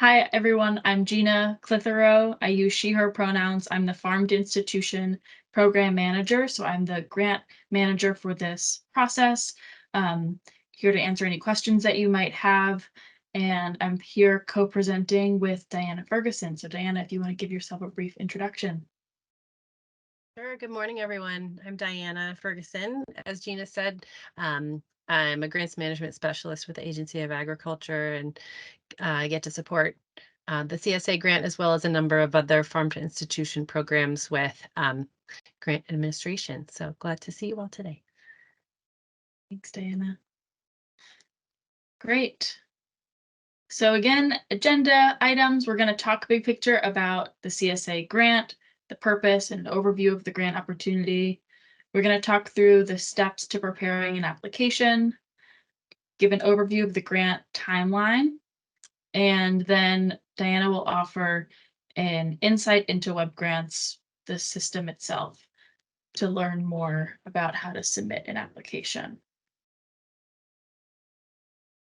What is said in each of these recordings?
Hi, everyone. I'm Gina Clitheroe. I use she, her pronouns. I'm the Farmed Institution Program Manager, so I'm the grant manager for this process. Here to answer any questions that you might have. And I'm here co-presenting with Diana Ferguson. So Diana, if you want to give yourself a brief introduction. Sure. Good morning, everyone. I'm Diana Ferguson. As Gina said, I'm a grants management specialist with the Agency of Agriculture, and I get to support the CSA grant as well as a number of other farm to institution programs with grant administration. So glad to see you all today. Thanks, Diana. Great. So again, agenda items, we're going to talk big picture about the CSA grant, the purpose and overview of the grant opportunity. We're going to talk through the steps to preparing an application, give an overview of the grant timeline, and then Diana will offer an insight into web grants, the system itself, to learn more about how to submit an application.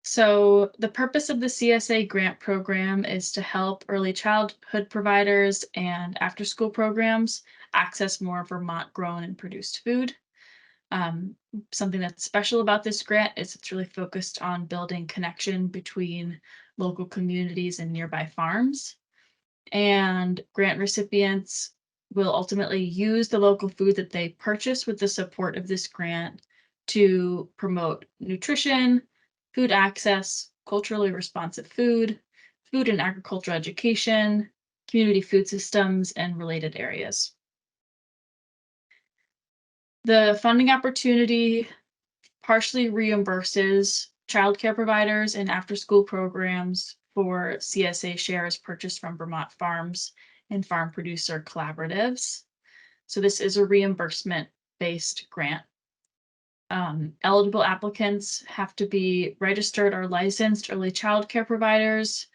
So the purpose of the CSA grant program is to help early childhood providers and after-school programs access more Vermont grown and produced food. Something that's special about this grant is it's really focused on building connection between local communities and nearby farms. And grant recipients will ultimately use the local food that they purchase with the support of this grant to promote nutrition, food access, culturally responsive food, food and agricultural education, community food systems, and related areas. The funding opportunity partially reimburses childcare providers and after-school programs for CSA shares purchased from Vermont farms and farm producer collaboratives. So this is a reimbursement-based grant. Eligible applicants have to be registered or licensed early childcare providers,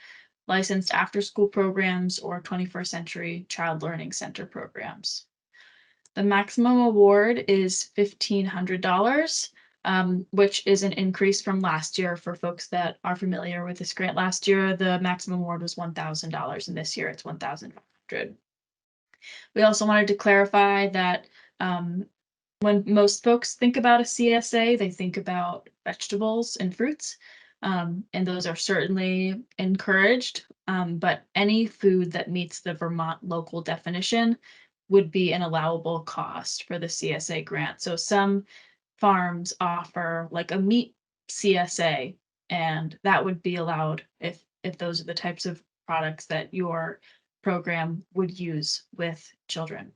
licensed after-school programs, or 21st Century Child Learning Center programs. The maximum award is $1,500, which is an increase from last year. For folks that are familiar with this grant, last year the maximum award was $1,000, and this year it's $1,500. We also wanted to clarify that when most folks think about a CSA, they think about vegetables and fruits, and those are certainly encouraged. But any food that meets the Vermont local definition would be an allowable cost for the CSA grant. So some farms offer like a meat CSA, and that would be allowed if those are the types of products that your program would use with children.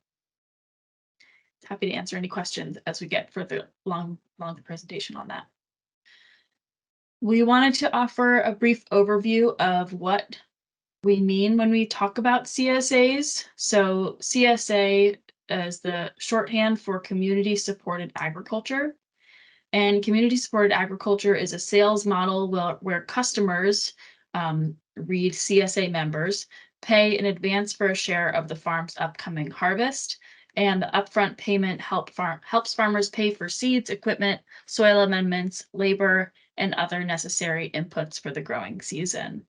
Happy to answer any questions as we get further along the presentation on that. We wanted to offer a brief overview of what we mean when we talk about CSAs. So CSA is the shorthand for community supported agriculture. And community supported agriculture is a sales model where customers, read CSA members, pay in advance for a share of the farm's upcoming harvest. And the upfront payment helps farmers pay for seeds, equipment, soil amendments, labor, and other necessary inputs for the growing season.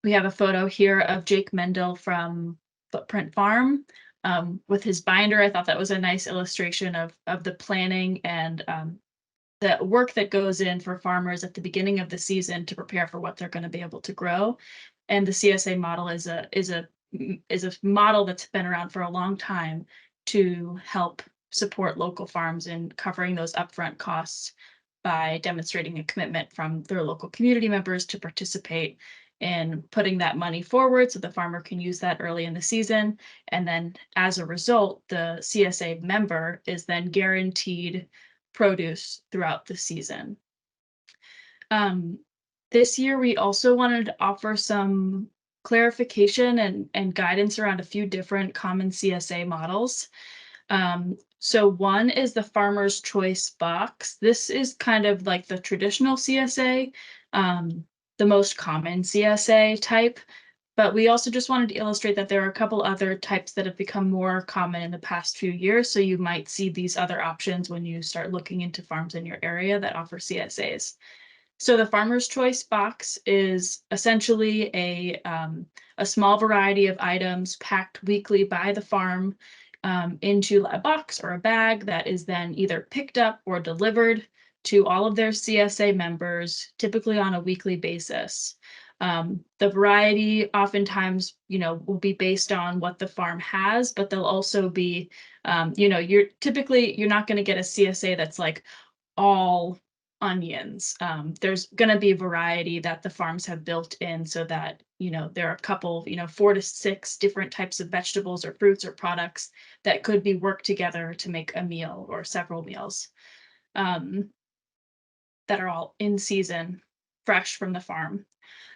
We have a photo here of Jake Mendel from Footprint Farm with his binder. I thought that was a nice illustration of the planning and the work that goes in for farmers at the beginning of the season to prepare for what they're going to be able to grow. And the CSA model is a model that's been around for a long time to help support local farms in covering those upfront costs by demonstrating a commitment from their local community members to participate in putting that money forward so the farmer can use that early in the season. And then as a result, the CSA member is then guaranteed produce throughout the season. This year, we also wanted to offer some clarification and guidance around a few different common CSA models. So one is the Farmer's Choice Box. This is kind of like the traditional CSA, the most common CSA type, but we also just wanted to illustrate that there are a couple other types that have become more common in the past few years. So you might see these other options when you start looking into farms in your area that offer CSAs. So the Farmer's Choice box is essentially a small variety of items packed weekly by the farm into a box or a bag that is then either picked up or delivered to all of their CSA members, typically on a weekly basis. The variety oftentimes, will be based on what the farm has, but they'll also be, you're not going to get a CSA that's like all onions. There's going to be a variety that the farms have built in so that, there are a couple, 4 to 6 different types of vegetables or fruits or products that could be worked together to make a meal or several meals um, that are all in season, fresh from the farm.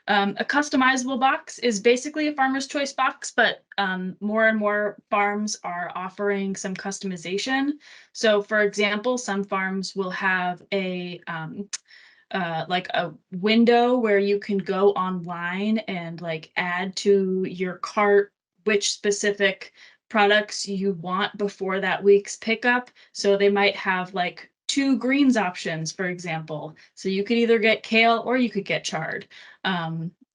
A customizable box is basically a farmer's choice box, but more and more farms are offering some customization. So for example, some farms will have like a window where you can go online and like add to your cart which specific products you want before that week's pickup. So they might have like 2 greens options, for example. So you could either get kale or you could get chard.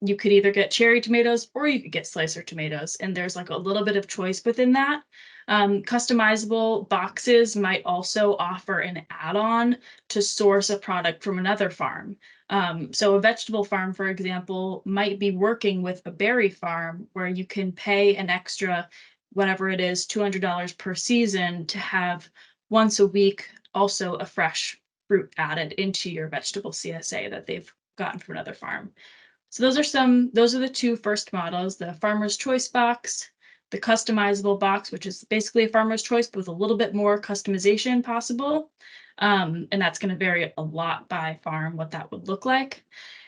You could either get cherry tomatoes or you could get slicer tomatoes. And there's like a little bit of choice within that. Customizable boxes might also offer an add-on to source a product from another farm. So a vegetable farm, for example, might be working with a berry farm where you can pay an extra, whatever it is, $200 per season to have once a week also a fresh fruit added into your vegetable CSA that they've gotten from another farm. So those are the 2 first models, the Farmer's Choice box, the customizable box, which is basically a farmer's choice, but with a little bit more customization possible. And that's going to vary a lot by farm, what that would look like.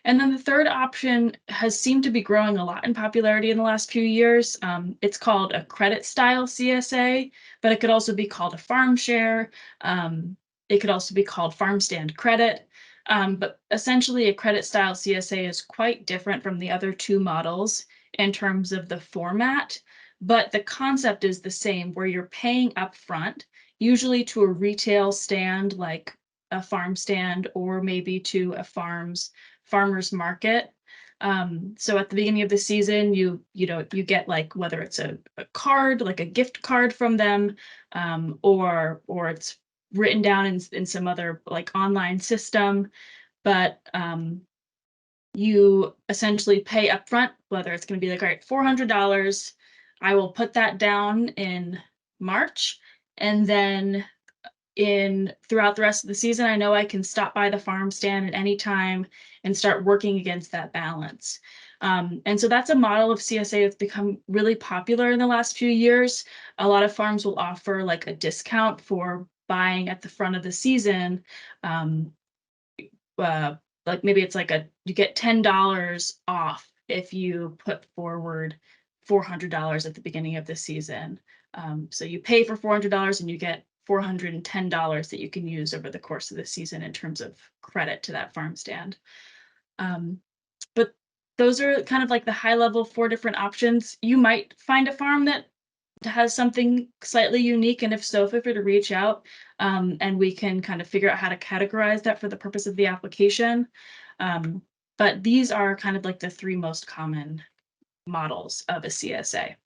And then the third option has seemed to be growing a lot in popularity in the last few years. It's called a credit style CSA, but it could also be called a farm share. It could also be called farm stand credit. But essentially, a credit style CSA is quite different from the other 2 models in terms of the format, but the concept is the same, where you're paying upfront, usually to a retail stand like a farm stand or maybe to a farmer's market. So at the beginning of the season, you get like whether it's a card, like a gift card from them, or it's written down in some other like online system, but you essentially pay upfront, whether it's going to be like, all right, $400. I will put that down in March, and then throughout the rest of the season, I know I can stop by the farm stand at any time and start working against that balance. And so that's a model of CSA that's become really popular in the last few years. A lot of farms will offer like a discount for buying at the front of the season. Um, uh, like maybe it's like you get $10 off if you put forward $400 at the beginning of the season. So you pay for $400 and you get $410 that you can use over the course of the season in terms of credit to that farm stand. But those are kind of like the high level 4 different options. You might find a farm that has something slightly unique, and if so, feel free to reach out, and we can kind of figure out how to categorize that for the purpose of the application. Um, but these are kind of like the 3 most common models of a CSA.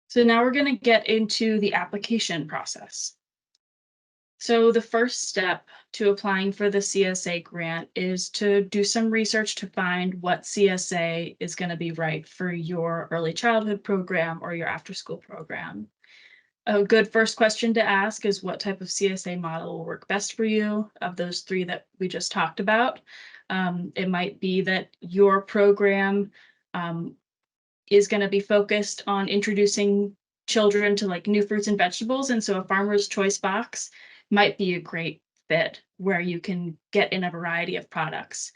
So now we're going to get into the application process. So the first step to applying for the CSA grant is to do some research to find what CSA is going to be right for your early childhood program or your after school program. A good first question to ask is what type of CSA model will work best for you of those 3 that we just talked about. It might be that your program is going to be focused on introducing children to like new fruits and vegetables. And so a farmer's choice box might be a great fit where you can get in a variety of products.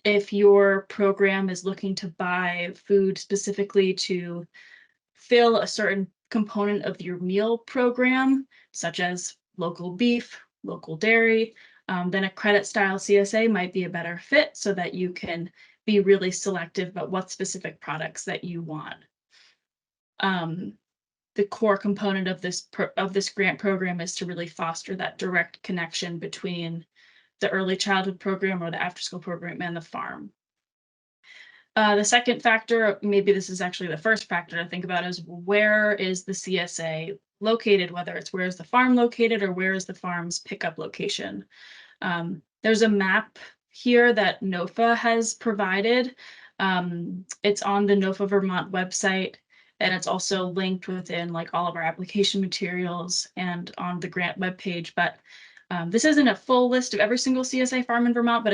If your program is looking to buy food specifically to fill a certain component of your meal program, such as local beef, local dairy, then a credit style CSA might be a better fit so that you can be really selective about what specific products that you want. Um, the core component of this grant program is to really foster that direct connection between the early childhood program or the after school program and the farm. The second factor, maybe this is actually the first factor to think about, is where is the CSA located, whether it's where is the farm located or where is the farm's pickup location. There's a map here that NOFA has provided. It's on the NOFA Vermont website, and it's also linked within like all of our application materials and on the grant webpage. But this isn't a full list of every single CSA farm in Vermont, but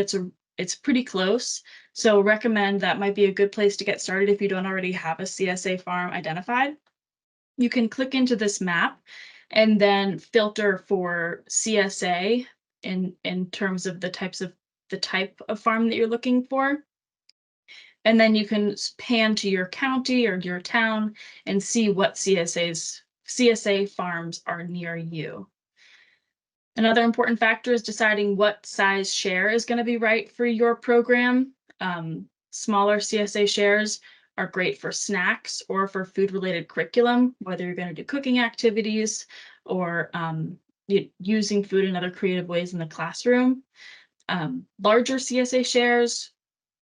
it's pretty close. So recommend that might be a good place to get started if you don't already have a CSA farm identified. You can click into this map and then filter for CSA in terms of the type of farm that you're looking for. And then you can pan to your county or your town and see what CSA farms are near you. Another important factor is deciding what size share is going to be right for your program. Smaller CSA shares are great for snacks or for food-related curriculum, whether you're going to do cooking activities or using food in other creative ways in the classroom. Larger CSA shares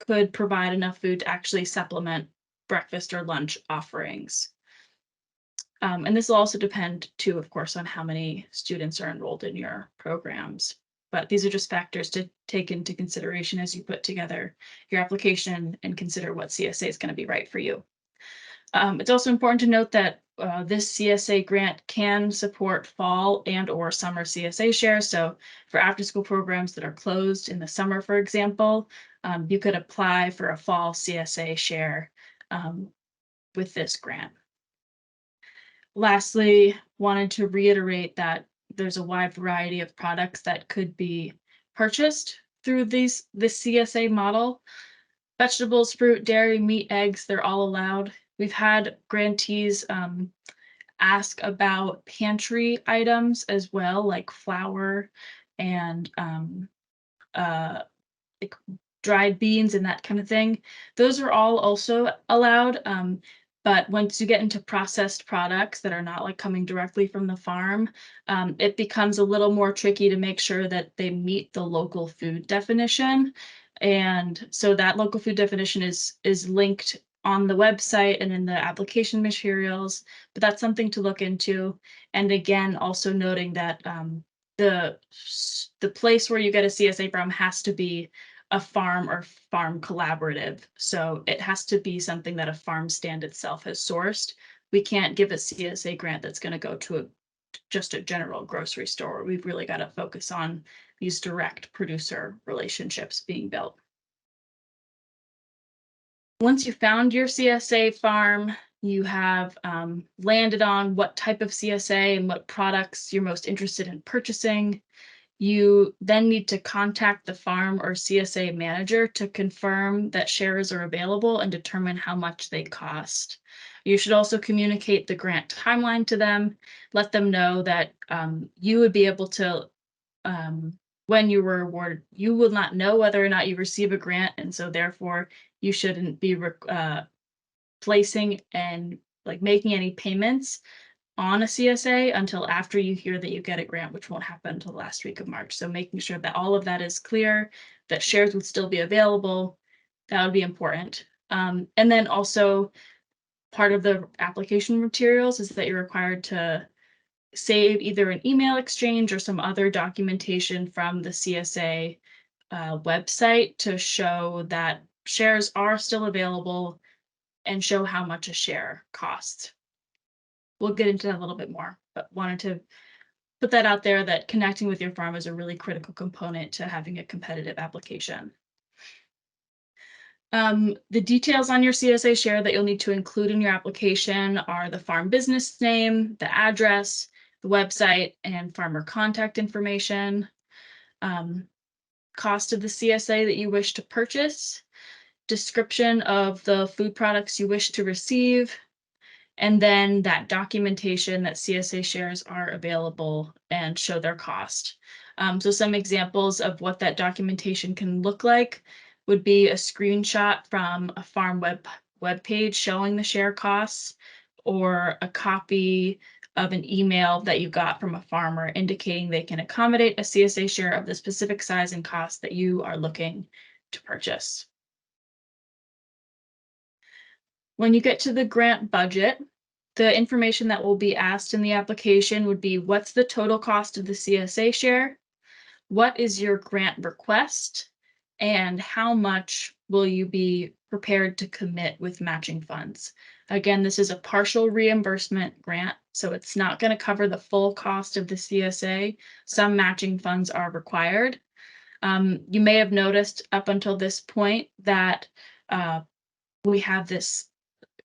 could provide enough food to actually supplement breakfast or lunch offerings. And this will also depend too, of course, on how many students are enrolled in your programs. But these are just factors to take into consideration as you put together your application and consider what CSA is going to be right for you. It's also important to note that this CSA grant can support fall and or summer CSA shares. So for after school programs that are closed in the summer, for example, you could apply for a fall CSA share with this grant. Lastly, wanted to reiterate that there's a wide variety of products that could be purchased through this CSA model. Vegetables, fruit, dairy, meat, eggs, they're all allowed. We've had grantees ask about pantry items as well, like flour and like dried beans and that kind of thing. Those are all also allowed. But once you get into processed products that are not like coming directly from the farm, it becomes a little more tricky to make sure that they meet the local food definition. And so that local food definition is linked on the website and in the application materials, but that's something to look into. And again, also noting that the place where you get a CSA from has to be a farm or farm collaborative. So it has to be something that a farm stand itself has sourced. We can't give a CSA grant that's going to go to just a general grocery store. We've really got to focus on these direct producer relationships being built. Once you found your CSA farm, you have landed on what type of CSA and what products you're most interested in purchasing. You then need to contact the farm or CSA manager to confirm that shares are available and determine how much they cost. You should also communicate the grant timeline to them, let them know that you would be able to, when you were awarded, you will not know whether or not you receive a grant, and so therefore you shouldn't be placing and like making any payments on a CSA until after you hear that you get a grant, which won't happen until the last week of March. So making sure that all of that is clear, that shares would still be available, that would be important. And then also part of the application materials is that you're required to save either an email exchange or some other documentation from the CSA website to show that shares are still available and show how much a share costs. We'll get into that a little bit more, but wanted to put that out there that connecting with your farm is a really critical component to having a competitive application. The details on your CSA share that you'll need to include in your application are the farm business name, the address, the website, and farmer contact information, cost of the CSA that you wish to purchase, description of the food products you wish to receive, and then that documentation that CSA shares are available and show their cost. So some examples of what that documentation can look like would be a screenshot from a farm web page showing the share costs, or a copy of an email that you got from a farmer indicating they can accommodate a CSA share of the specific size and cost that you are looking to purchase. When you get to the grant budget, the information that will be asked in the application would be, what's the total cost of the CSA share? What is your grant request? And how much will you be prepared to commit with matching funds? Again, this is a partial reimbursement grant, so it's not going to cover the full cost of the CSA. Some matching funds are required. You may have noticed up until this point that we have this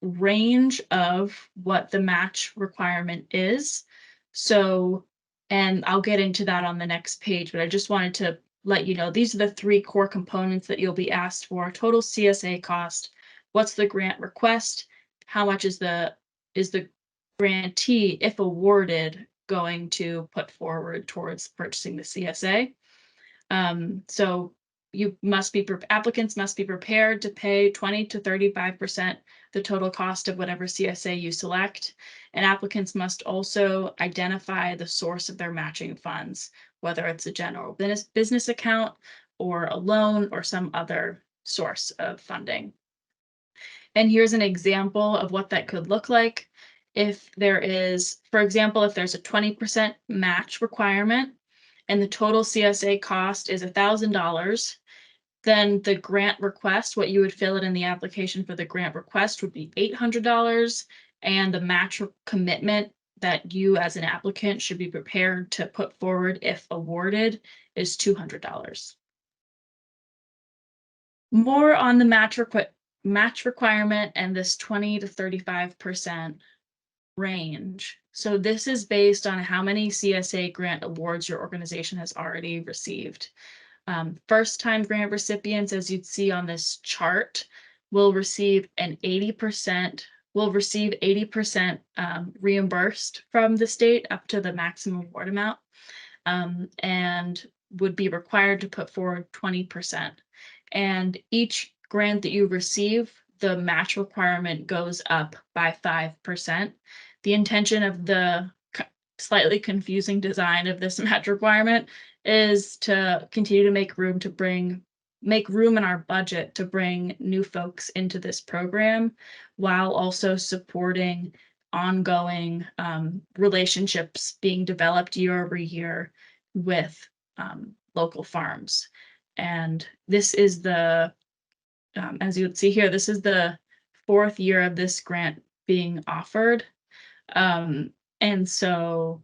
range of what the match requirement is. So, and I'll get into that on the next page, but I just wanted to let you know, these are the three core components that you'll be asked for: total CSA cost, what's the grant request, how much is the grantee, if awarded, going to put forward towards purchasing the CSA. So applicants must be prepared to pay 20 to 35% the total cost of whatever CSA you select. And applicants must also identify the source of their matching funds, whether it's a general business account or a loan or some other source of funding. And here's an example of what that could look like. If there is, for example, if there's a 20% match requirement and the total CSA cost is $1,000, then the grant request, what you would fill it in the application for the grant request, would be $800, and the match commitment that you as an applicant should be prepared to put forward if awarded is $200. More on the match requirement and this 20 to 35% range. So this is based on how many CSA grant awards your organization has already received. First-time grant recipients, as you'd see on this chart, will receive 80% reimbursed from the state up to the maximum award amount, and would be required to put forward 20%. And each grant that you receive, the match requirement goes up by 5%. The intention of the slightly confusing design of this match requirement is to continue to make room in our budget to bring new folks into this program, while also supporting ongoing relationships being developed year over year with local farms. And this is as you would see here, this is the 4th year of this grant being offered. And so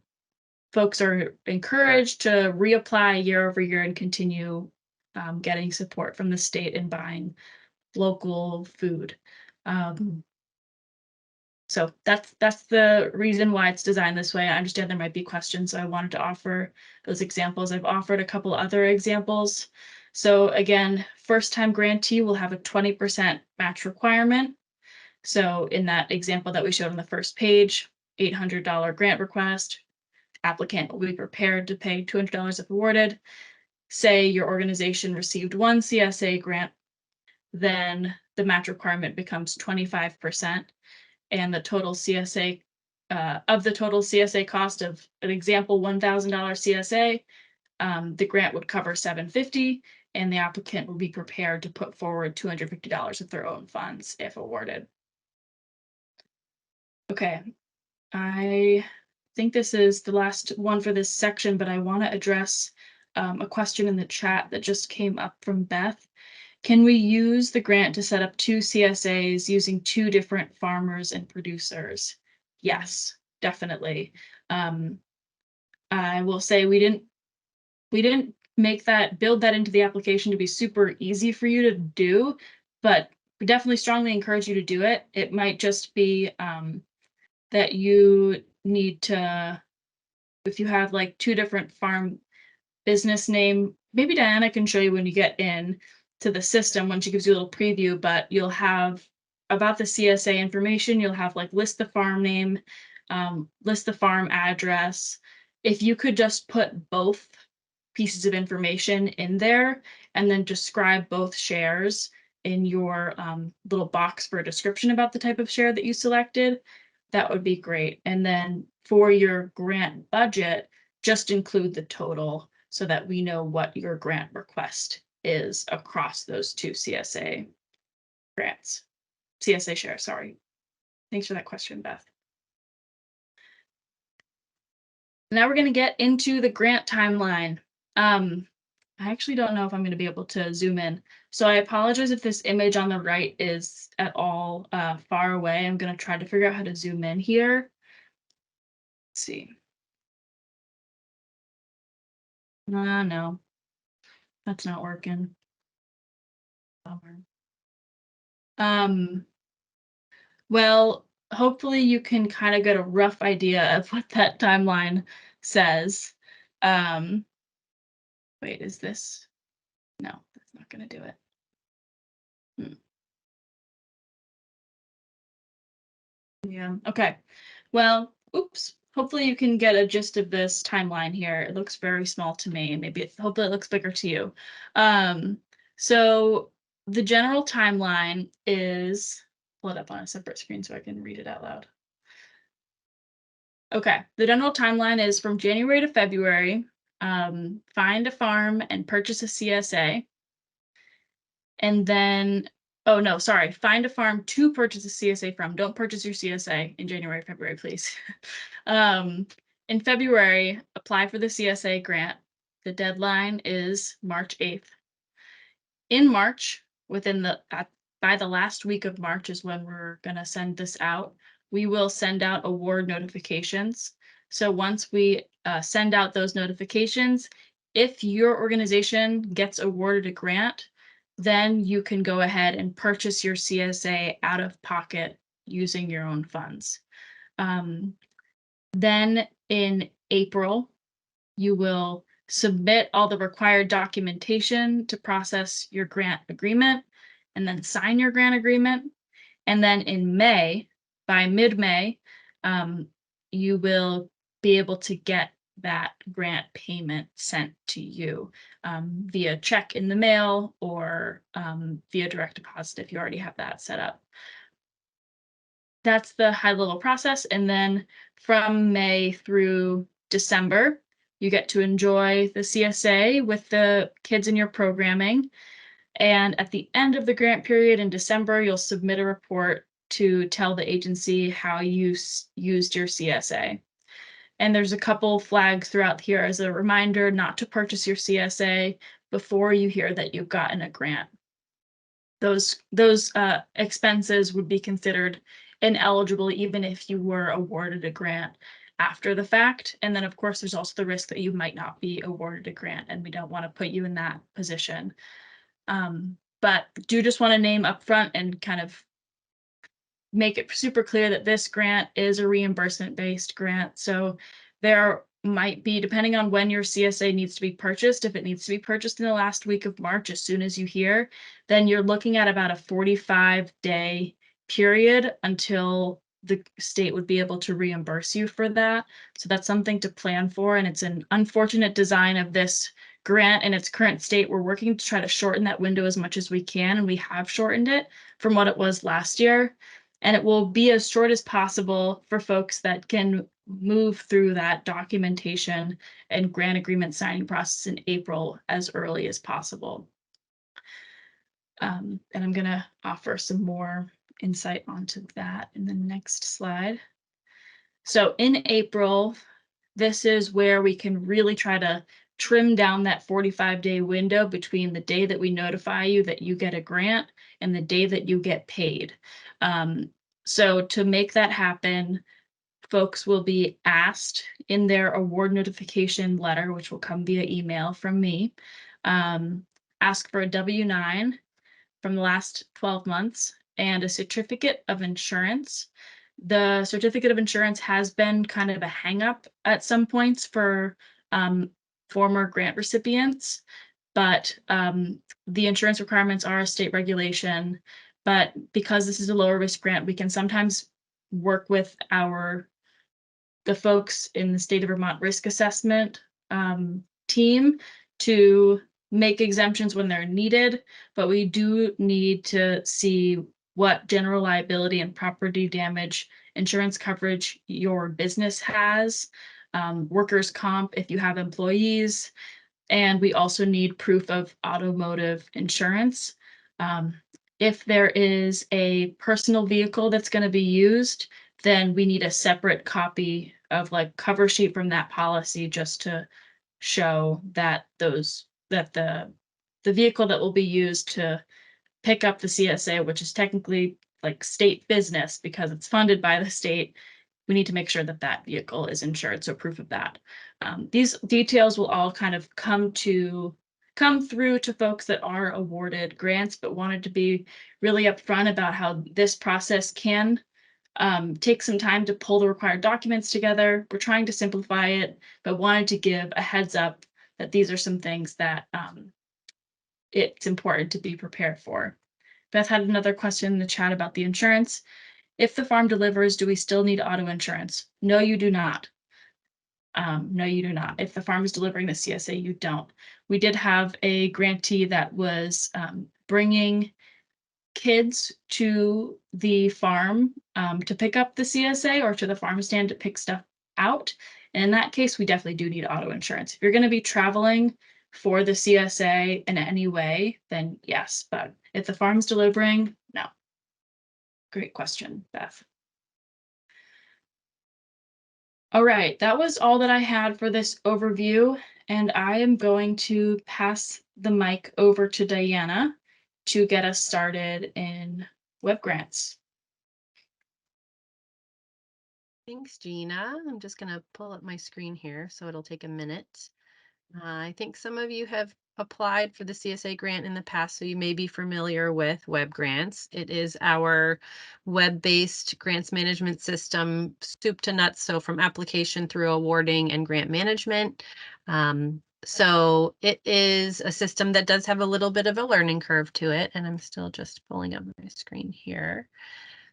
folks are encouraged to reapply year over year and continue getting support from the state and buying local food. So that's the reason why it's designed this way. I understand there might be questions, so I wanted to offer those examples. I've offered a couple other examples. So again, first-time grantee will have a 20% match requirement. So in that example that we showed on the first page, $800 grant request, applicant will be prepared to pay $200 if awarded. Say your organization received one CSA grant, then the match requirement becomes 25%, and the total CSA of the total CSA cost of an example $1,000 CSA, the grant would cover $750, and the applicant will be prepared to put forward $250 of their own funds if awarded. Okay, I think this is the last one for this section, but I want to address a question in the chat that just came up from Beth. Can we use the grant to set up 2 CSAs using 2 different farmers and producers? Yes, definitely. I will say we didn't build that into the application to be super easy for you to do, but we definitely strongly encourage you to do it. It might just be that you need to, if you have like 2 different farm business name, maybe Diana can show you when you get in to the system when she gives you a little preview, but you'll have about the CSA information, you'll have like list the farm name, list the farm address. If you could just put both pieces of information in there and then describe both shares in your little box for a description about the type of share that you selected, that would be great. And then for your grant budget, just include the total so that we know what your grant request is across those two CSA grants. CSA share, sorry. Thanks for that question, Beth. Now we're going to get into the grant timeline. I actually don't know if I'm going to be able to zoom in. So I apologize if this image on the right is at all far away. I'm going to try to figure out how to zoom in here. Let's see. No, that's not working. Um, well, hopefully you can kind of get a rough idea of what that timeline says. Wait, is this? No, that's not going to do it. Yeah, okay. Well, oops. Hopefully you can get a gist of this timeline here. It looks very small to me. Hopefully it looks bigger to you. So the general timeline is, pull it up on a separate screen so I can read it out loud. Okay, the general timeline is from January to February, find a farm and purchase a CSA. And then, oh no, sorry, find a farm to purchase a CSA from. Don't purchase your CSA in January, February, please. In February, apply for the CSA grant. The deadline is March 8th. In March, by the last week of March is when we're gonna send this out. We will send out award notifications. So once we send out those notifications, if your organization gets awarded a grant, then you can go ahead and purchase your CSA out of pocket using your own funds. Then in April, you will submit all the required documentation to process your grant agreement and then sign your grant agreement. And then in May, by mid-May, you will be able to get that grant payment sent to you via check in the mail or via direct deposit if you already have that set up. That's the high level process. And then from May through December, you get to enjoy the CSA with the kids in your programming. And at the end of the grant period in December, you'll submit a report to tell the agency how you used your CSA. And there's a couple flags throughout here as a reminder not to purchase your CSA before you hear that you've gotten a grant. Those expenses would be considered ineligible even if you were awarded a grant after the fact. And then of course, there's also the risk that you might not be awarded a grant, and we don't want to put you in that position. But do just want to name upfront and kind of make it super clear that this grant is a reimbursement-based grant. So there might be, depending on when your CSA needs to be purchased, if it needs to be purchased in the last week of March, as soon as you hear, then you're looking at about a 45-day period until the state would be able to reimburse you for that. So that's something to plan for. And it's an unfortunate design of this grant in its current state. We're working to try to shorten that window as much as we can, and we have shortened it from what it was last year. And it will be as short as possible for folks that can move through that documentation and grant agreement signing process in April as early as possible. And I'm going to offer some more insight onto that in the next slide. So in April, this is where we can really try to trim down that 45-day window between the day that we notify you that you get a grant and the day that you get paid. So to make that happen, folks will be asked in their award notification letter, which will come via email from me, ask for a W-9 from the last 12 months and a certificate of insurance. The certificate of insurance has been kind of a hang-up at some points for former grant recipients, but the insurance requirements are a state regulation. But because this is a lower risk grant, we can sometimes work with the folks in the state of Vermont risk assessment team to make exemptions when they're needed, but we do need to see what general liability and property damage insurance coverage your business has, workers' comp if you have employees, and we also need proof of automotive insurance. Um, if there is a personal vehicle that's going to be used, then we need a separate copy of like cover sheet from that policy just to show that the vehicle that will be used to pick up the CSA, which is technically like state business because it's funded by the state, we need to make sure that that vehicle is insured, so proof of that. These details will all kind of come through to folks that are awarded grants, but wanted to be really upfront about how this process can take some time to pull the required documents together. We're trying to simplify it, but wanted to give a heads up that these are some things that it's important to be prepared for. Beth had another question in the chat about the insurance. If the farm delivers, do we still need auto insurance? No, you do not. No, you do not. If the farm is delivering the CSA, you don't. We did have a grantee that was bringing kids to the farm to pick up the CSA or to the farm stand to pick stuff out. And in that case, we definitely do need auto insurance. If you're going to be traveling for the CSA in any way, then yes. But if the farm's delivering, no. Great question, Beth. All right, that was all that I had for this overview, and I am going to pass the mic over to Diana to get us started in web grants. Thanks, Gina. I'm just going to pull up my screen here, so it'll take a minute. I think some of you have applied for the CSA grant in the past, so you may be familiar with web grants. It is our web-based grants management system, soup to nuts, so from application through awarding and grant management. So it is a system that does have a little bit of a learning curve to it, and I'm still just pulling up my screen here.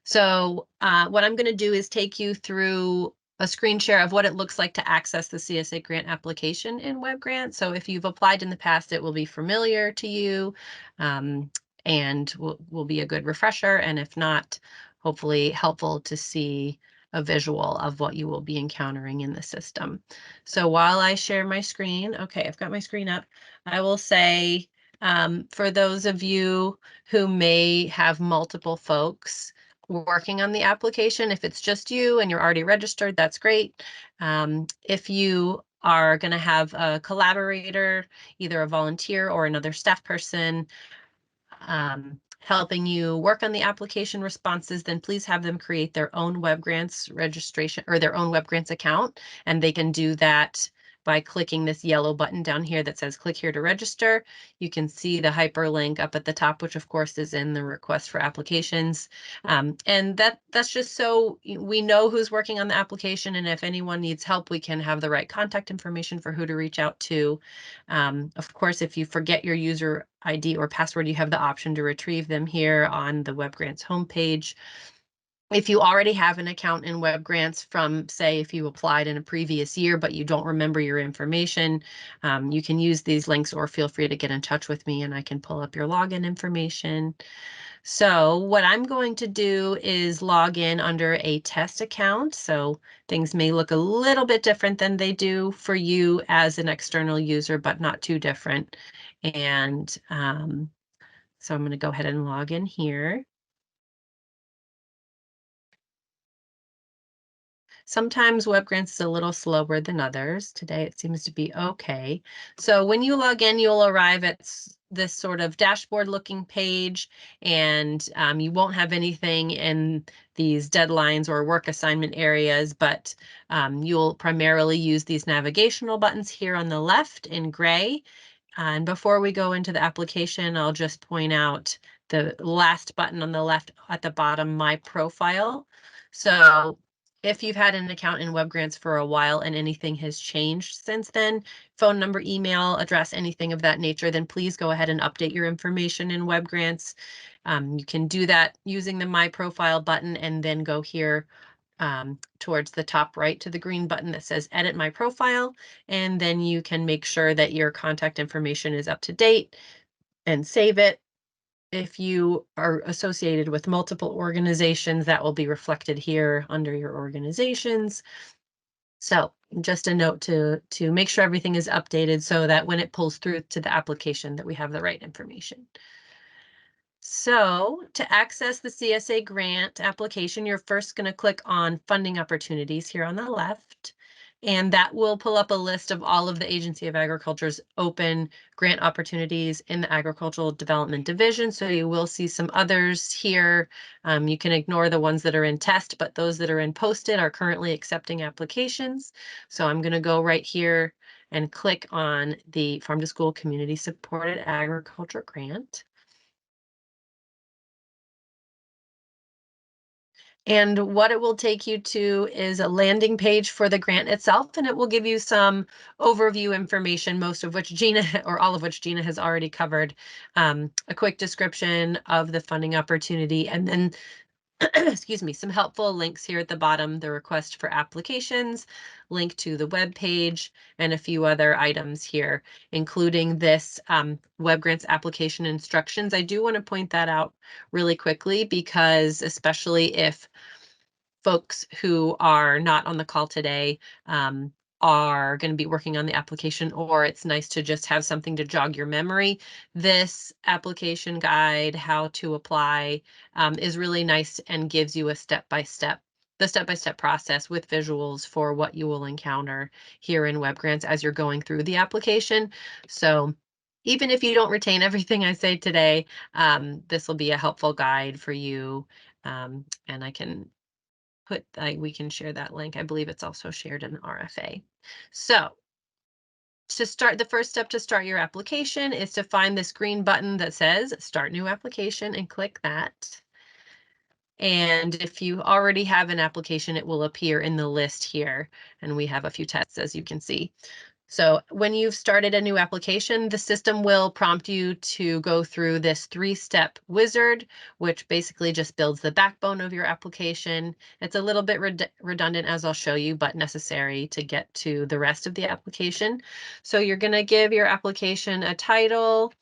So what I'm going to do is take you through a screen share of what it looks like to access the CSA grant application in WebGrant. So if you've applied in the past, it will be familiar to you and will be a good refresher. And if not, hopefully helpful to see a visual of what you will be encountering in the system. So while I share my screen, okay, I've got my screen up. I will say for those of you who may have multiple folks working on the application. If it's just you and you're already registered, that's great. If you are going to have a collaborator, either a volunteer or another staff person, helping you work on the application responses, then please have them create their own web grants registration or their own web grants account. And they can do that by clicking this yellow button down here that says click here to register. You can see the hyperlink up at the top, which of course is in the request for applications. And that's just so we know who's working on the application, and if anyone needs help, we can have the right contact information for who to reach out to. Of course, if you forget your user ID or password, you have the option to retrieve them here on the Web Grants homepage. If you already have an account in Web Grants from, say, if you applied in a previous year, but you don't remember your information, you can use these links or feel free to get in touch with me and I can pull up your login information. So what I'm going to do is log in under a test account. So things may look a little bit different than they do for you as an external user, but not too different. And so I'm going to go ahead and log in here. Sometimes web grants is a little slower than others. Today it seems to be okay. So when you log in, you'll arrive at this sort of dashboard looking page, and you won't have anything in these deadlines or work assignment areas, but you'll primarily use these navigational buttons here on the left in gray. And before we go into the application, I'll just point out the last button on the left at the bottom, My Profile. So if you've had an account in WebGrants for a while and anything has changed since then, phone number, email, address, anything of that nature, then please go ahead and update your information in WebGrants. You can do that using the My Profile button and then go here towards the top right to the green button that says Edit My Profile, and then you can make sure that your contact information is up to date and save it. if you are associated with multiple organizations, that will be reflected here under your organizations. So just a note to make sure everything is updated so that when it pulls through to the application that we have the right information. So to access the CSA grant application, you're first going to click on funding opportunities here on the left. And that will pull up a list of all of the Agency of Agriculture's open grant opportunities in the Agricultural Development Division. So you will see some others here. You can ignore the ones that are in test, but those that are in posted are currently accepting applications. So I'm going to go right here and click on the Farm to School Community Supported Agriculture Grant. And what it will take you to is a landing page for the grant itself, and it will give you some overview information, most of which Gina, or all of which Gina has already covered, a quick description of the funding opportunity, and then excuse me, some helpful links here at the bottom, the request for applications, link to the web page, and a few other items here, including this web grants application instructions. I do want to point that out really quickly because especially if folks who are not on the call today are going to be working on the application, or it's nice to just have something to jog your memory. This application guide, how to apply, is really nice and gives you a step-by-step process with visuals for what you will encounter here in web grants as you're going through the application. So even if you don't retain everything I say today, this will be a helpful guide for you. And I can we can share that link. I believe it's also shared in the RFA. So to start, the first step to start your application is to find this green button that says Start New Application and click that. And if you already have an application, it will appear in the list here. And we have a few tests, as you can see. So when you've started a new application, the system will prompt you to go through this 3-step wizard, which basically just builds the backbone of your application. It's a little bit redundant, as I'll show you, but necessary to get to the rest of the application. So you're going to give your application a title,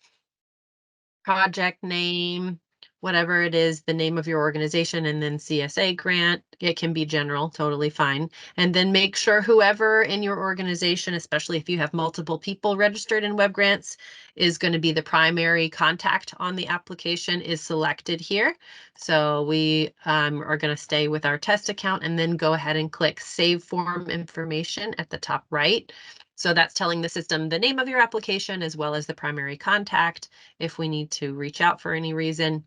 project name, whatever it is, the name of your organization, and then CSA grant. It can be general, totally fine. And then make sure whoever in your organization, especially if you have multiple people registered in web grants, is going to be the primary contact on the application is selected here. So we are going to stay with our test account and then go ahead and click Save Form Information at the top right. So that's telling the system the name of your application as well as the primary contact if we need to reach out for any reason.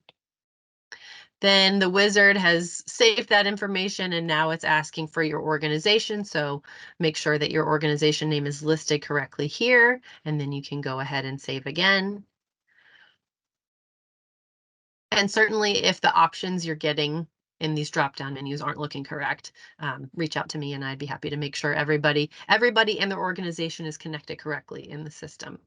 Then the wizard has saved that information and now it's asking for your organization. So make sure that your organization name is listed correctly here, and then you can go ahead and save again. And certainly if the options you're getting in these drop-down menus aren't looking correct, reach out to me and I'd be happy to make sure everybody and their organization is connected correctly in the system.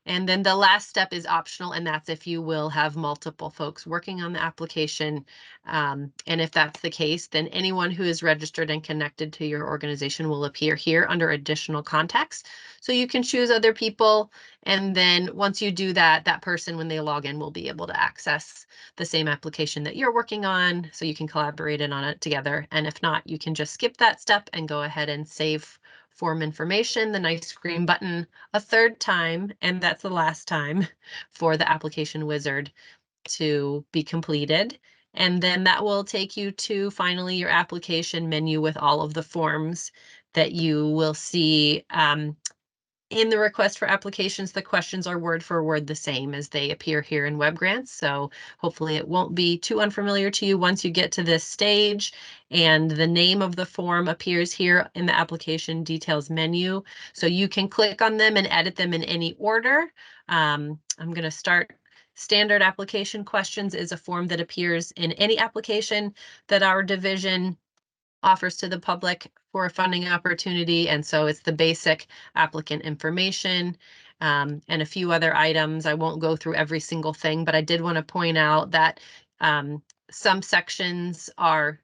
And then the last step is optional, and that's if you will have multiple folks working on the application. And if that's the case, then anyone who is registered and connected to your organization will appear here under additional contacts. So you can choose other people. And then once you do that, that person, when they log in, will be able to access the same application that you're working on. So you can collaborate on it together. And if not, you can just skip that step and go ahead and save form information, the nice green button, a third time, and that's the last time for the application wizard to be completed. And then that will take you to finally your application menu with all of the forms that you will see in the request for applications. The questions are word for word the same as they appear here in web grants. So hopefully it won't be too unfamiliar to you once you get to this stage, and the name of the form appears here in the application details menu. So you can click on them and edit them in any order. I'm going to start. Standard application questions is a form that appears in any application that our division offers to the public for a funding opportunity. And so it's the basic applicant information and a few other items. I won't go through every single thing, but I did want to point out that some sections are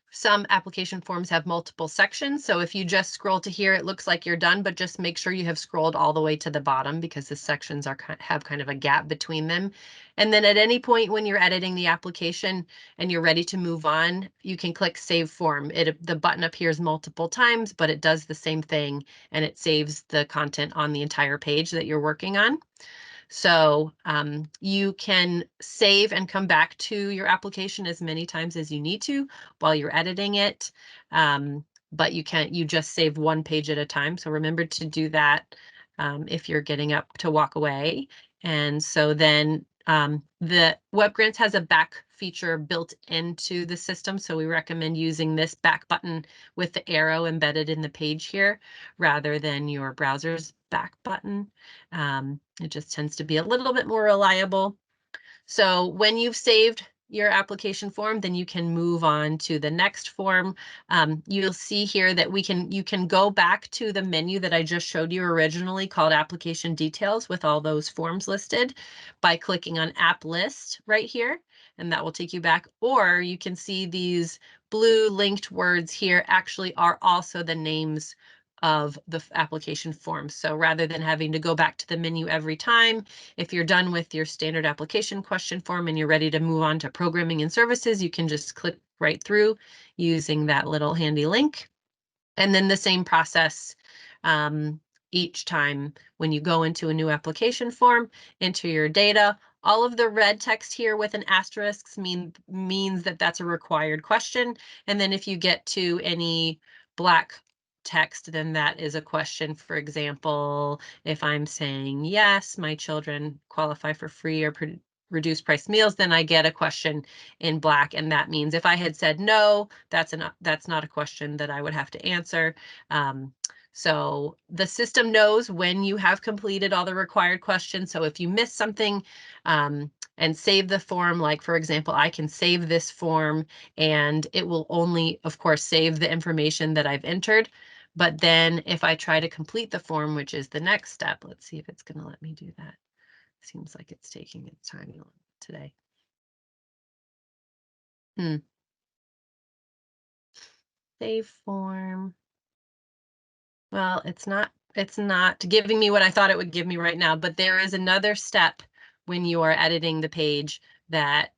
Some application forms have multiple sections. So if you just scroll to here, it looks like you're done, but just make sure you have scrolled all the way to the bottom because the sections have kind of a gap between them. And then at any point when you're editing the application and you're ready to move on, you can click Save Form. The button appears multiple times, but it does the same thing and it saves the content on the entire page that you're working on. So you can save and come back to your application as many times as you need to while you're editing it. But you just save one page at a time. So remember to do that if you're getting up to walk away. And so then the WebGrants has a back feature built into the system. So we recommend using this back button with the arrow embedded in the page here rather than your browser's back button. It just tends to be a little bit more reliable. So when you've saved your application form, then you can move on to the next form. You'll see here that you can go back to the menu that I just showed you originally called Application Details with all those forms listed by clicking on App List right here, and that will take you back. Or you can see these blue linked words here actually are also the names of the application form. So rather than having to go back to the menu every time, if you're done with your standard application question form and you're ready to move on to programming and services, you can just click right through using that little handy link. And then the same process each time when you go into a new application form, enter your data. All of the red text here with an asterisk means that that's a required question. And then if you get to any black text, then that is a question. For example, if I'm saying, yes, my children qualify for free or reduced price meals, then I get a question in black. And that means if I had said no, that's not a question that I would have to answer. So the system knows when you have completed all the required questions. So if you miss something and save the form, like for example, I can save this form and it will only, of course, save the information that I've entered. But then if I try to complete the form, which is the next step, let's see if it's going to let me do that. Seems like it's taking its time today. Save form. Well, it's not giving me what I thought it would give me right now, but there is another step when you are editing the page that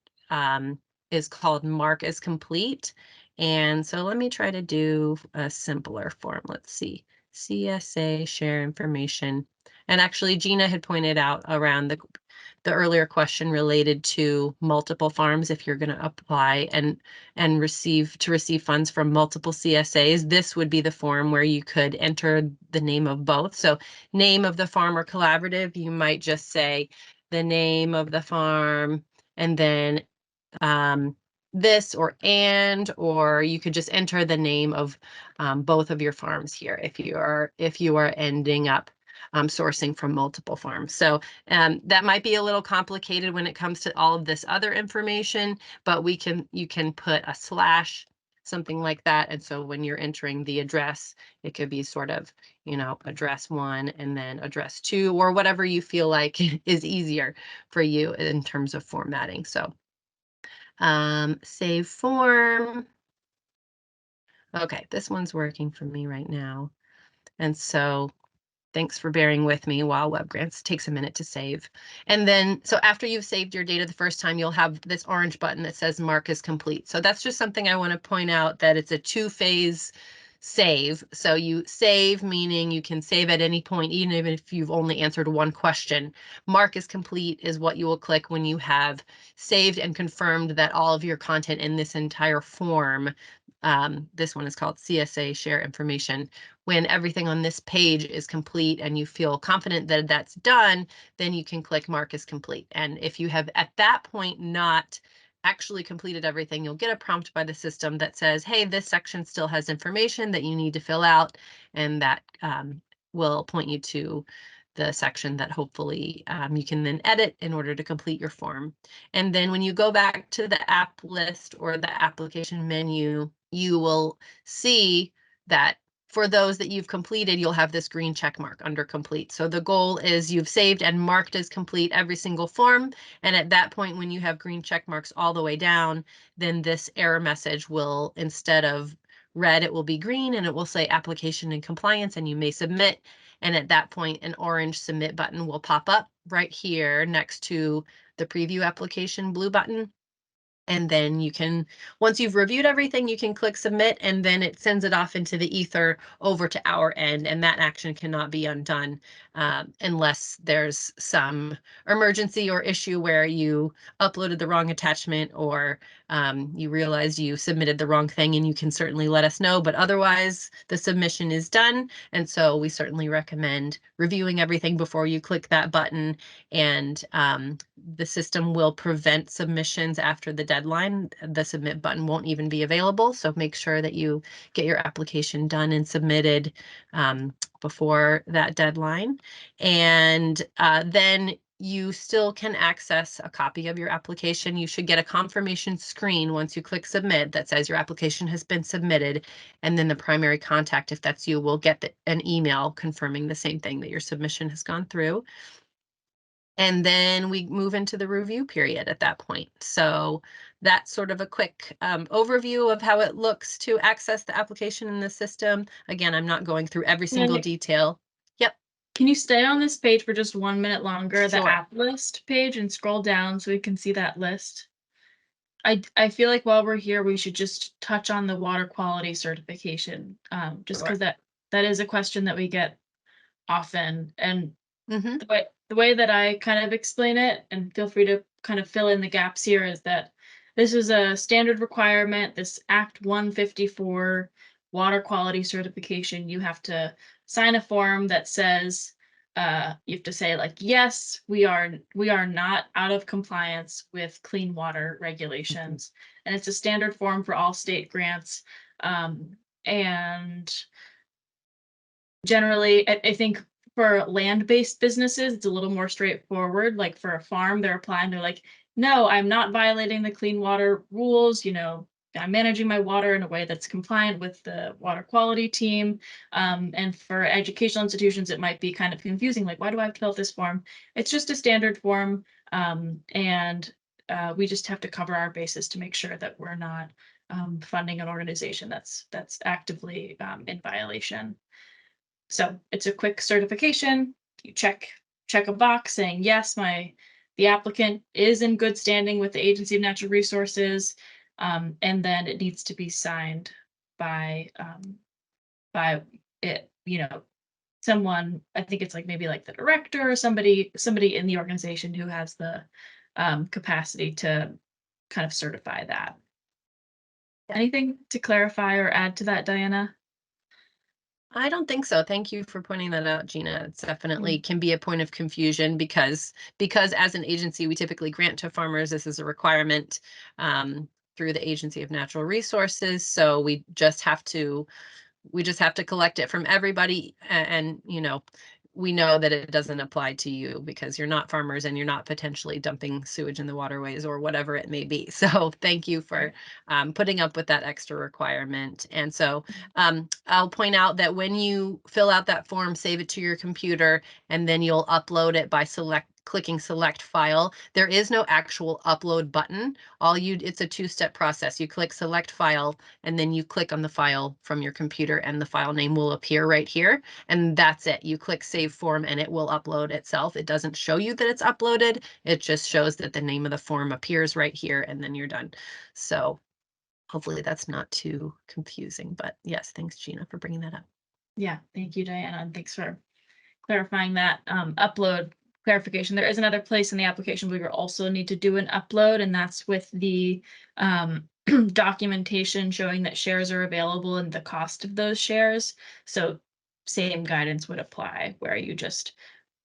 is called mark as complete. And so let me try to do a simpler form. Let's see, CSA share information. And actually Gina had pointed out around the earlier question related to multiple farms. If you're going to apply and receive funds from multiple CSAs, this would be the form where you could enter the name of both. So name of the farm or collaborative, you might just say the name of the farm and then this or you could just enter the name of both of your farms here if you are ending up sourcing from multiple farms. So that might be a little complicated when it comes to all of this other information, but you can put a slash, something like that. And so when you're entering the address, it could be sort of, address 1 and then address 2 or whatever you feel like is easier for you in terms of formatting. So save form. Okay, this one's working for me right now. And so thanks for bearing with me while WebGrants takes a minute to save. And then, so after you've saved your data the first time, you'll have this orange button that says mark as complete. So that's just something I want to point out, that it's a 2-phase save. So you save, meaning you can save at any point, even if you've only answered one question. Mark as complete is what you will click when you have saved and confirmed that all of your content in this entire form, this one is called CSA share information. When everything on this page is complete and you feel confident that that's done, then you can click mark as complete. And if you have at that point not actually completed everything, you'll get a prompt by the system that says, hey, this section still has information that you need to fill out, and that will point you to the section that hopefully you can then edit in order to complete your form. And then when you go back to the app list or the application menu, you will see that for those that you've completed, you'll have this green check mark under complete. So the goal is you've saved and marked as complete every single form. And at that point, when you have green check marks all the way down, then this error message will, instead of red, it will be green and it will say application and compliance and you may submit. And at that point, an orange submit button will pop up right here next to the preview application blue button. And then you can, once you've reviewed everything, you can click submit and then it sends it off into the ether over to our end. And that action cannot be undone unless there's some emergency or issue where you uploaded the wrong attachment or you realized you submitted the wrong thing, and you can certainly let us know. But otherwise, the submission is done. And so we certainly recommend reviewing everything before you click that button. And the system will prevent submissions after the deadline. The submit button won't even be available. So make sure that you get your application done and submitted before that deadline. And then you still can access a copy of your application. You should get a confirmation screen once you click submit that says your application has been submitted. And then the primary contact, if that's you, will get an email confirming the same thing, that your submission has gone through. And then we move into the review period at that point. So that's sort of a quick overview of how it looks to access the application in the system. Again, I'm not going through every single detail. Yep. Can you stay on this page for just 1 minute longer, the Sure. app list page, and scroll down so we can see that list? I feel like while we're here, we should just touch on the water quality certification, just because Sure. that is a question that we get often. And Mm-hmm. the way that I kind of explain it, and feel free to kind of fill in the gaps here, is that this is a standard requirement, this Act 154 water quality certification. You have to sign a form that says, you have to say like, yes, we are not out of compliance with clean water regulations. And it's a standard form for all state grants. And generally, I think for land-based businesses, it's a little more straightforward. Like for a farm, they're applying, they're like, no, I'm not violating the clean water rules. I'm managing my water in a way that's compliant with the water quality team. And for educational institutions, it might be kind of confusing. Like, why do I have to fill out this form? It's just a standard form. And we just have to cover our bases to make sure that we're not funding an organization that's actively in violation. So it's a quick certification. You check a box saying, yes, the applicant is in good standing with the Agency of Natural Resources. And then it needs to be signed by it, someone. I think it's like maybe like the director or somebody in the organization who has the capacity to kind of certify that. Anything to clarify or add to that, Diana? I don't think so. Thank you for pointing that out, Gina. It's definitely can be a point of confusion because as an agency, we typically grant to farmers. This is a requirement through the Agency of Natural Resources. So we just have to collect it from everybody. And we know that it doesn't apply to you because you're not farmers and you're not potentially dumping sewage in the waterways or whatever it may be. So thank you for putting up with that extra requirement. And so I'll point out that when you fill out that form, save it to your computer, and then you'll upload it by clicking select file. There is no actual upload button. It's a two-step process. You click select file and then you click on the file from your computer and the file name will appear right here. And that's it. You click save form and it will upload itself. It doesn't show you that it's uploaded. It just shows that the name of the form appears right here and then you're done. So hopefully that's not too confusing, but yes, thanks Gina for bringing that up. Yeah, thank you, Diana, and thanks for clarifying that upload clarification. There is another place in the application where you also need to do an upload, and that's with the documentation showing that shares are available and the cost of those shares. So same guidance would apply, where you just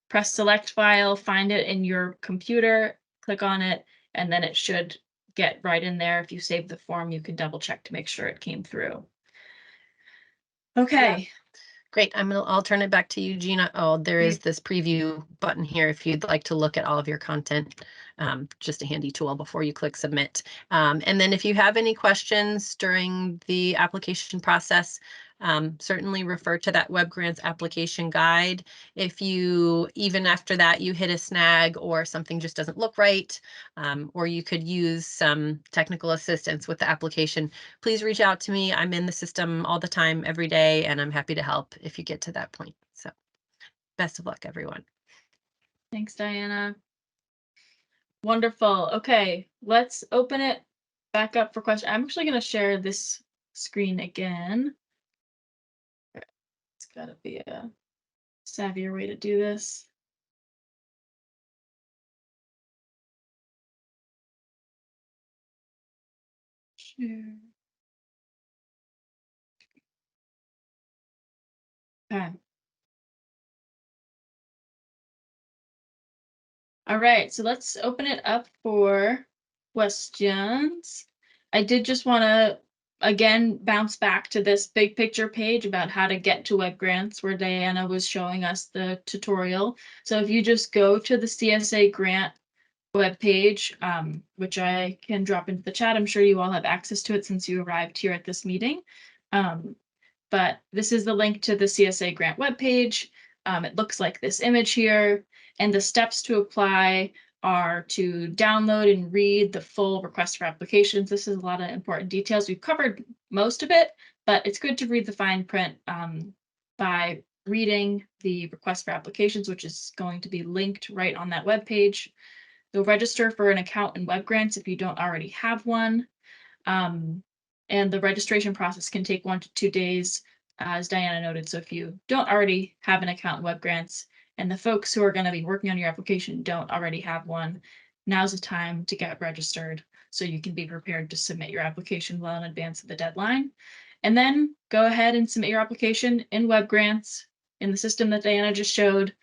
press select file, find it in your computer, click on it, and then it should get right in there. If you save the form, you can double check to make sure it came through. Okay. Yeah. Great. I'll turn it back to you, Gina. Oh, there is this preview button here if you'd like to look at all of your content. Just a handy tool before you click submit. And then if you have any questions during the application process, certainly refer to that web grants application guide. If you, even after that, you hit a snag or something just doesn't look right, or you could use some technical assistance with the application, please reach out to me. I'm in the system all the time, every day, and I'm happy to help if you get to that point. So best of luck, everyone. Thanks, Diana. Wonderful. Okay, let's open it back up for questions. I'm actually going to share this screen again. It's got to be a savvier way to do this. Share. Okay. All right, so let's open it up for questions. I did just want to, again, bounce back to this big picture page about how to get to web grants where Diana was showing us the tutorial. So if you just go to the CSA grant webpage, which I can drop into the chat. I'm sure you all have access to it since you arrived here at this meeting. But this is the link to the CSA grant webpage. It looks like this image here, and the steps to apply are to download and read the full request for applications. This is a lot of important details. We've covered most of it, but it's good to read the fine print by reading the request for applications, which is going to be linked right on that webpage. You'll register for an account in web grants if you don't already have one. And the registration process can take 1 to 2 days, as Diana noted. So if you don't already have an account in web grants and the folks who are going to be working on your application don't already have one, now's the time to get registered so you can be prepared to submit your application well in advance of the deadline. And then go ahead and submit your application in web grants in the system that Diana just showed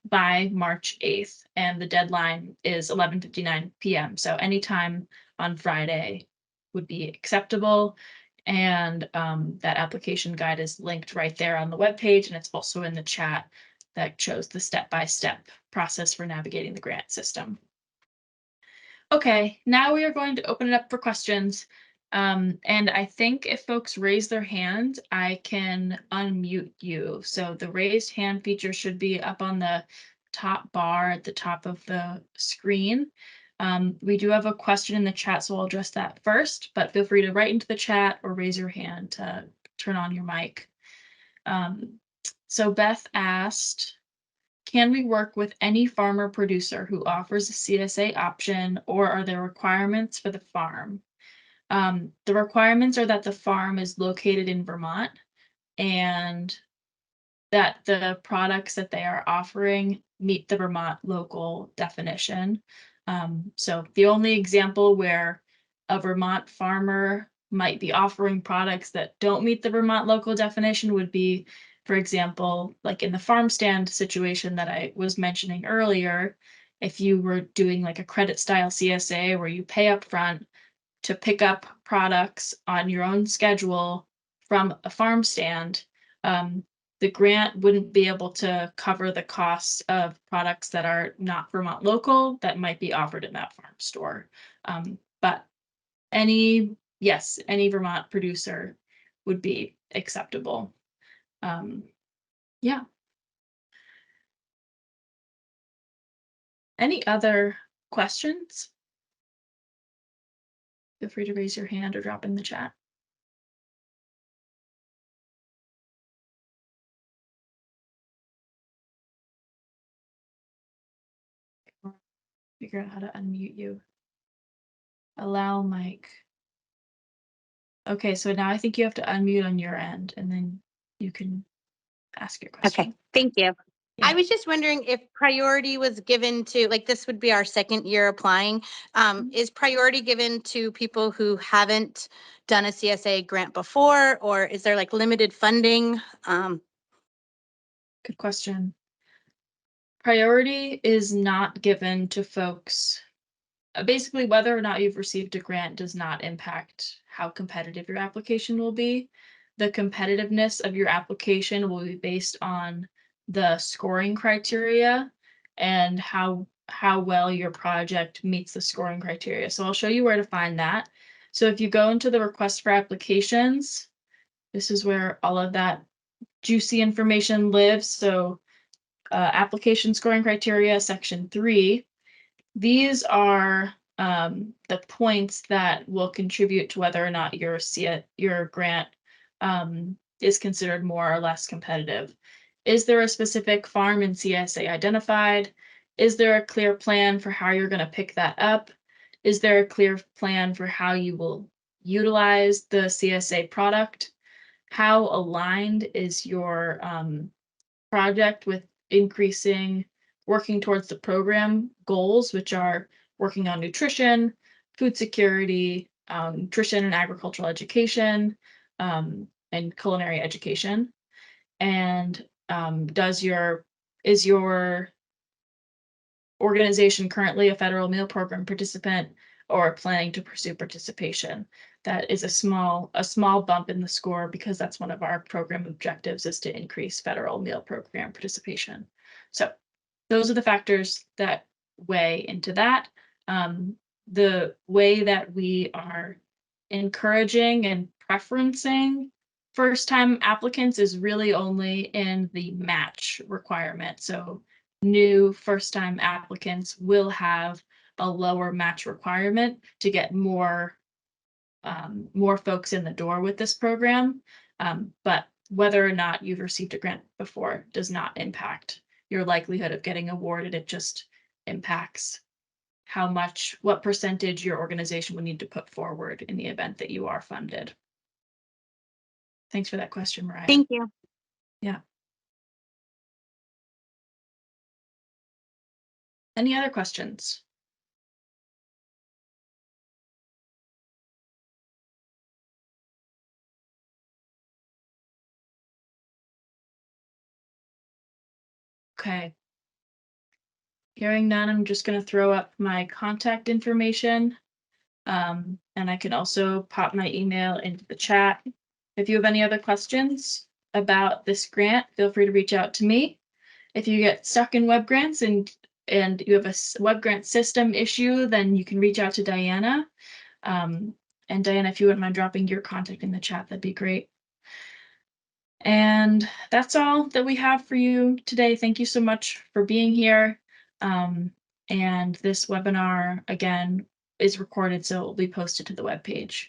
by March 8th. And the deadline is 11:59 p.m. So anytime on Friday would be acceptable. And that application guide is linked right there on the webpage, and it's also in the chat that shows the step-by-step process for navigating the grant system. Okay, now we are going to open it up for questions. And I think if folks raise their hand, I can unmute you. So the raised hand feature should be up on the top bar at the top of the screen. We do have a question in the chat, so I'll address that first, but feel free to write into the chat or raise your hand to turn on your mic. So Beth asked, can we work with any farmer producer who offers a CSA option, or are there requirements for the farm? The requirements are that the farm is located in Vermont and that the products that they are offering meet the Vermont local definition. So the only example where a Vermont farmer might be offering products that don't meet the Vermont local definition would be, for example, like in the farm stand situation that I was mentioning earlier, if you were doing like a credit style CSA where you pay up front to pick up products on your own schedule from a farm stand, the grant wouldn't be able to cover the costs of products that are not Vermont local that might be offered in that farm store. But yes, any Vermont producer would be acceptable. Yeah. Any other questions? Feel free to raise your hand or drop in the chat. Figure out how to unmute you. Allow mic. Okay, so now I think you have to unmute on your end and then you can ask your question. Okay, thank you. Yeah. I was just wondering if priority was given to, like, this would be our second year applying. Is priority given to people who haven't done a CSA grant before, or is there like limited funding? Good question. Priority is not given to folks. Basically, whether or not you've received a grant does not impact how competitive your application will be. The competitiveness of your application will be based on the scoring criteria and how well your project meets the scoring criteria. So I'll show you where to find that. So if you go into the request for applications, This is where all of that juicy information lives. So application scoring criteria, section 3. These are the points that will contribute to whether or not your grant is considered more or less competitive. Is there a specific farm in CSA identified? Is there a clear plan for how you're going to pick that up? Is there a clear plan for how you will utilize the CSA product? How aligned is your project with working towards the program goals, which are working on nutrition, food security, nutrition and agricultural education, and culinary education? And is your organization currently a federal meal program participant or planning to pursue participation? That is a small bump in the score, because that's one of our program objectives, is to increase federal meal program participation. So those are the factors that weigh into that. The way that we are encouraging and preferencing first-time applicants is really only in the match requirement. So new first-time applicants will have a lower match requirement to get more folks in the door with this program. But whether or not you've received a grant before does not impact your likelihood of getting awarded. It just impacts what percentage your organization would need to put forward in the event that you are funded. Thanks for that question, Mariah. Thank you. Yeah. Any other questions? Okay. Hearing none, I'm just going to throw up my contact information. And I can also pop my email into the chat. If you have any other questions about this grant, feel free to reach out to me. If you get stuck in web grants and you have a web grant system issue, then you can reach out to Diana. And Diana, if you wouldn't mind dropping your contact in the chat, that'd be great. And that's all that we have for you today. Thank you so much for being here. And this webinar, again, is recorded, so it will be posted to the webpage.